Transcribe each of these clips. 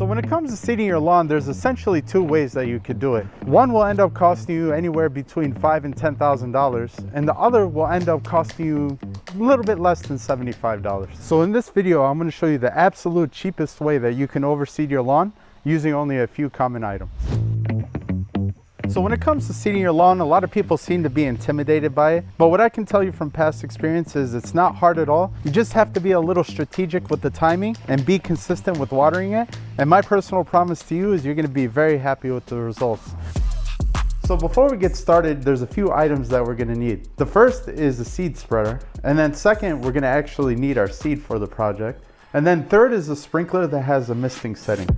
So when it comes to seeding your lawn, there's essentially two ways that you could do it. One will end up costing you anywhere between $5,000 and $10,000, and the other will end up costing you a little bit less than $75. So in this video, I'm going to show you the absolute cheapest way that you can overseed your lawn using only a few common items. So when it comes to seeding your lawn, a lot of people seem to be intimidated by it. But what I can tell you from past experience is it's not hard at all. You just have to be a little strategic with the timing and be consistent with watering it. And my personal promise to you is you're going to be very happy with the results. So before we get started, there's a few items that we're going to need. The first is a seed spreader. And then second, we're going to actually need our seed for the project. And then third is a sprinkler that has a misting setting.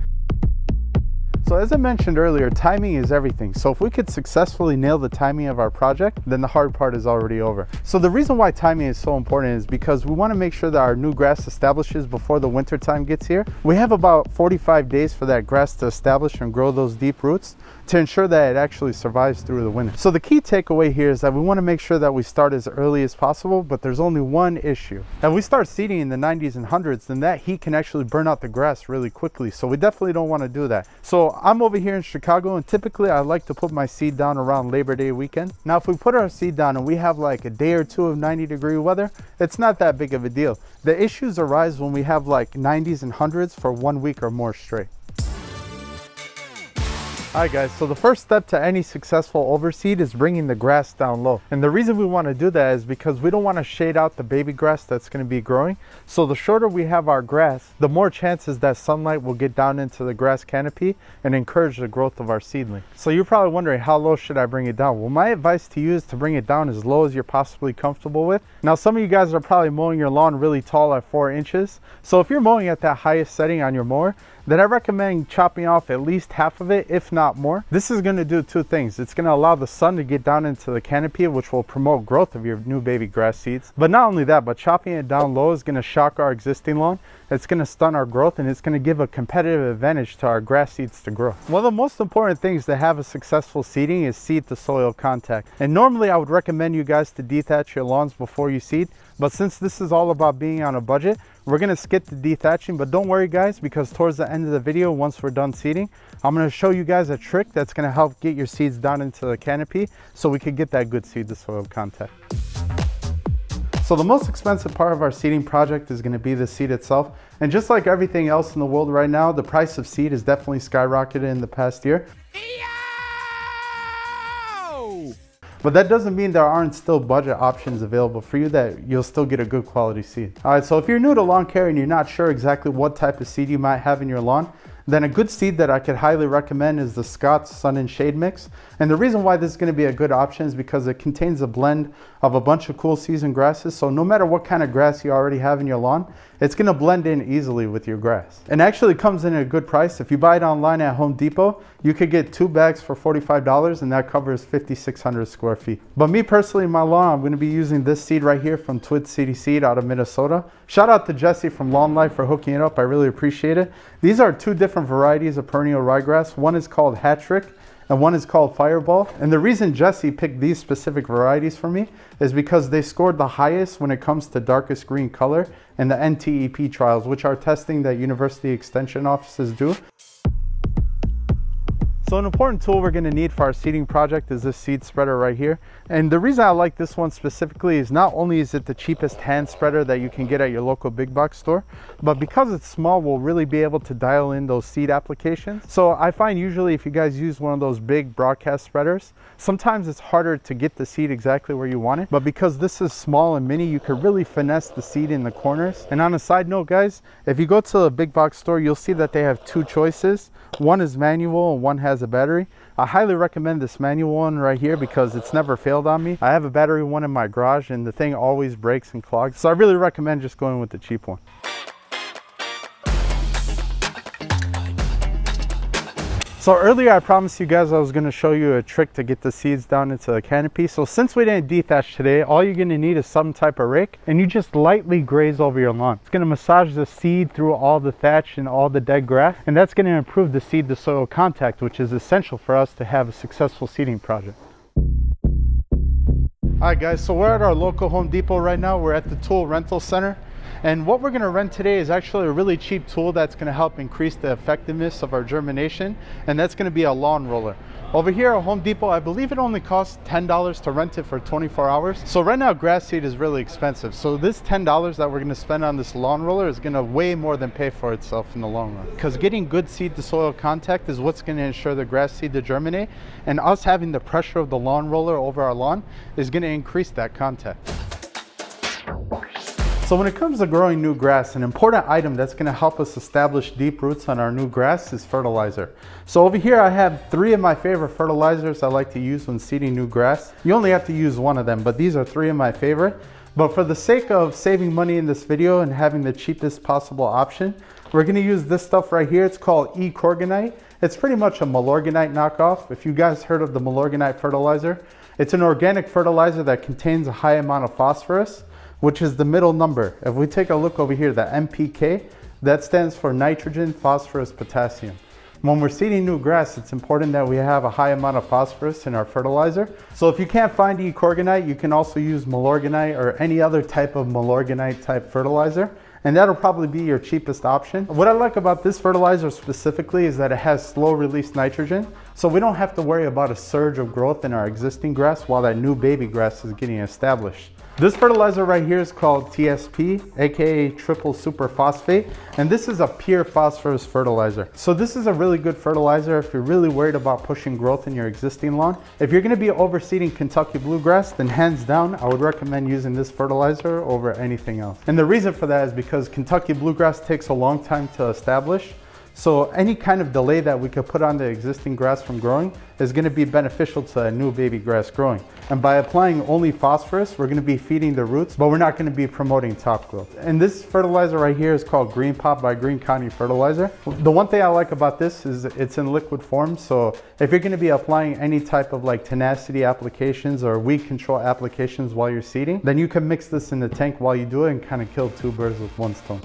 So as I mentioned earlier, timing is everything. So if we could successfully nail the timing of our project, then the hard part is already over. So the reason why timing is so important is because we want to make sure that our new grass establishes before the winter time gets here. We have about 45 days for that grass to establish and grow those deep roots to ensure that it actually survives through the winter. So the key takeaway here is that we want to make sure that we start as early as possible, but there's only one issue. If we start seeding in the 90s and 100s, then that heat can actually burn out the grass really quickly. So we definitely don't want to do that. So I'm over here in Chicago, and typically I like to put my seed down around Labor Day weekend. Now if we put our seed down and we have like a day or two of 90-degree weather, it's not that big of a deal. The issues arise when we have like 90s and 100s for 1 week or more straight. Alright guys, so the first step to any successful overseed is bringing the grass down low. And the reason we want to do that is because we don't want to shade out the baby grass that's going to be growing. So the shorter we have our grass, the more chances that sunlight will get down into the grass canopy and encourage the growth of our seedling. So you're probably wondering, how low should I bring it down? Well, my advice to you is to bring it down as low as you're possibly comfortable with. Now some of you guys are probably mowing your lawn really tall at 4 inches. So if you're mowing at that highest setting on your mower, then I recommend chopping off at least half of it, if not more. This is going to do two things. It's going to allow the sun to get down into the canopy, which will promote growth of your new baby grass seeds. But not only that, but chopping it down low is going to shock our existing lawn. It's going to stunt our growth, and it's going to give a competitive advantage to our grass seeds to grow. One of the most important things to have a successful seeding is seed to soil contact. And normally I would recommend you guys to dethatch your lawns before you seed. But since this is all about being on a budget, we're going to skip the dethatching. But don't worry guys, because towards the end of the video, once we're done seeding, I'm going to show you guys a trick that's going to help get your seeds down into the canopy so we can get that good seed to soil contact. So the most expensive part of our seeding project is going to be the seed itself. And just like everything else in the world right now, the price of seed has definitely skyrocketed in the past year. But that doesn't mean there aren't still budget options available for you that you'll still get a good quality seed. All right, so if you're new to lawn care and you're not sure exactly what type of seed you might have in your lawn, then a good seed that I could highly recommend is the Scott's Sun and Shade Mix. And the reason why this is going to be a good option is because it contains a blend of a bunch of cool season grasses. So no matter what kind of grass you already have in your lawn, it's going to blend in easily with your grass. And actually comes in at a good price. If you buy it online at Home Depot, you could get 2 bags for $45, and that covers 5,600 square feet. But me personally, in my lawn, I'm going to be using this seed right here from Twid City Seed out of Minnesota. Shout out to Jesse from Lawn Life for hooking it up. I really appreciate it. These are two different varieties of perennial ryegrass. One is called Hattrick and one is called Fireball. And the reason Jesse picked these specific varieties for me is because they scored the highest when it comes to darkest green color in the NTEP trials, which are testing that university extension offices do. So an important tool we're going to need for our seeding project is this seed spreader right here. And the reason I like this one specifically is not only is it the cheapest hand spreader that you can get at your local big box store, but because it's small, we'll really be able to dial in those seed applications. So I find usually if you guys use one of those big broadcast spreaders, sometimes it's harder to get the seed exactly where you want it. But because this is small and mini, you can really finesse the seed in the corners. And on a side note guys, if you go to a big box store, you'll see that they have two choices. One is manual and one has a battery. I highly recommend this manual one right here because it's never failed on me. I have a battery one in my garage and the thing always breaks and clogs. So I really recommend just going with the cheap one. So earlier I promised you guys I was going to show you a trick to get the seeds down into the canopy. So since we didn't dethatch today, all you're going to need is some type of rake, and you just lightly graze over your lawn. It's going to massage the seed through all the thatch and all the dead grass, and that's going to improve the seed to soil contact, which is essential for us to have a successful seeding project. Alright guys, so we're at our local Home Depot right now. We're at the tool rental center. And what we're gonna rent today is actually a really cheap tool that's gonna help increase the effectiveness of our germination, and that's gonna be a lawn roller. Over here at Home Depot, I believe it only costs $10 to rent it for 24 hours. So right now, grass seed is really expensive. So this $10 that we're gonna spend on this lawn roller is gonna way more than pay for itself in the long run. Because getting good seed to soil contact is what's gonna ensure the grass seed to germinate, and us having the pressure of the lawn roller over our lawn is gonna increase that contact. So when it comes to growing new grass, an important item that's going to help us establish deep roots on our new grass is fertilizer. So over here I have 3 of my favorite fertilizers I like to use when seeding new grass. You only have to use 1 of them, but these are 3 of my favorite. But for the sake of saving money in this video and having the cheapest possible option, we're going to use this stuff right here. It's called I Overseeded. It's pretty much a Milorganite knockoff. If you guys heard of the Milorganite fertilizer, it's an organic fertilizer that contains a high amount of phosphorus, which is the middle number. If we take a look over here, the NPK, that stands for nitrogen, phosphorus, potassium. When we're seeding new grass, it's important that we have a high amount of phosphorus in our fertilizer. So if you can't find I Overseeded, you can also use Milorganite or any other type of Milorganite type fertilizer, and that'll probably be your cheapest option. What I like about this fertilizer specifically is that it has slow release nitrogen, so we don't have to worry about a surge of growth in our existing grass while that new baby grass is getting established. This fertilizer right here is called TSP, aka triple super phosphate, and this is a pure phosphorus fertilizer. So this is a really good fertilizer if you're really worried about pushing growth in your existing lawn. If you're going to be overseeding Kentucky bluegrass, then hands down I would recommend using this fertilizer over anything else. And the reason for that is because Kentucky bluegrass takes a long time to establish. So any kind of delay that we could put on the existing grass from growing is going to be beneficial to a new baby grass growing. And by applying only phosphorus, we're going to be feeding the roots, but we're not going to be promoting top growth. And this fertilizer right here is called Green Pop by Green County Fertilizer. The one thing I like about this is it's in liquid form. So if you're going to be applying any type of like tenacity applications or weed control applications while you're seeding, then you can mix this in the tank while you do it and kind of kill 2 birds with 1 stone.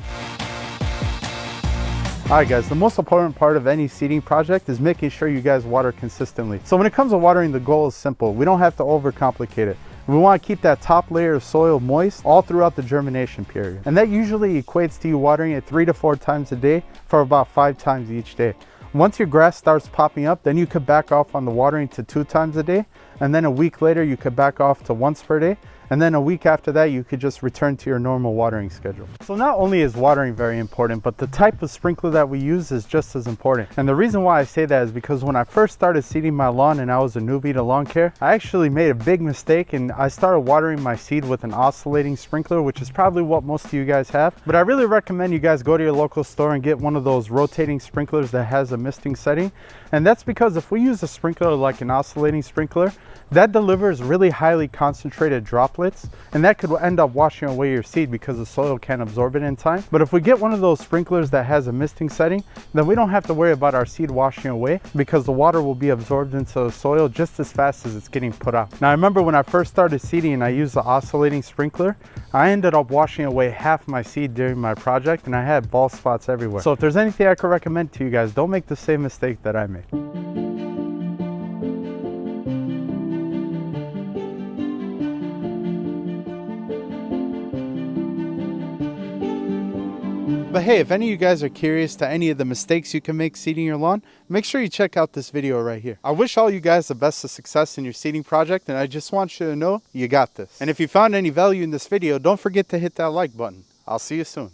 Alright guys, the most important part of any seeding project is making sure you guys water consistently. So when it comes to watering, the goal is simple. We don't have to overcomplicate it. We want to keep that top layer of soil moist all throughout the germination period. And that usually equates to you watering it 3 to 4 times a day for about 5 times each day. Once your grass starts popping up, then you could back off on the watering to 2 times a day. And then a week later, you could back off to once per day. And then a week after that, you could just return to your normal watering schedule. So not only is watering very important, but the type of sprinkler that we use is just as important. And the reason why I say that is because when I first started seeding my lawn and I was a newbie to lawn care, I actually made a big mistake and I started watering my seed with an oscillating sprinkler, which is probably what most of you guys have. But I really recommend you guys go to your local store and get one of those rotating sprinklers that has a misting setting. And that's because if we use a sprinkler like an oscillating sprinkler, that delivers really highly concentrated droplets, and that could end up washing away your seed because the soil can't absorb it in time. But if we get one of those sprinklers that has a misting setting, then we don't have to worry about our seed washing away because the water will be absorbed into the soil just as fast as it's getting put out. Now I remember when I first started seeding and I used the oscillating sprinkler, I ended up washing away half my seed during my project and I had bald spots everywhere. So if there's anything I could recommend to you guys, don't make the same mistake that I made. But hey, if any of you guys are curious to any of the mistakes you can make seeding your lawn, make sure you check out this video right here. I wish all you guys the best of success in your seeding project, and I just want you to know you got this. And if you found any value in this video, don't forget to hit that like button. I'll see you soon.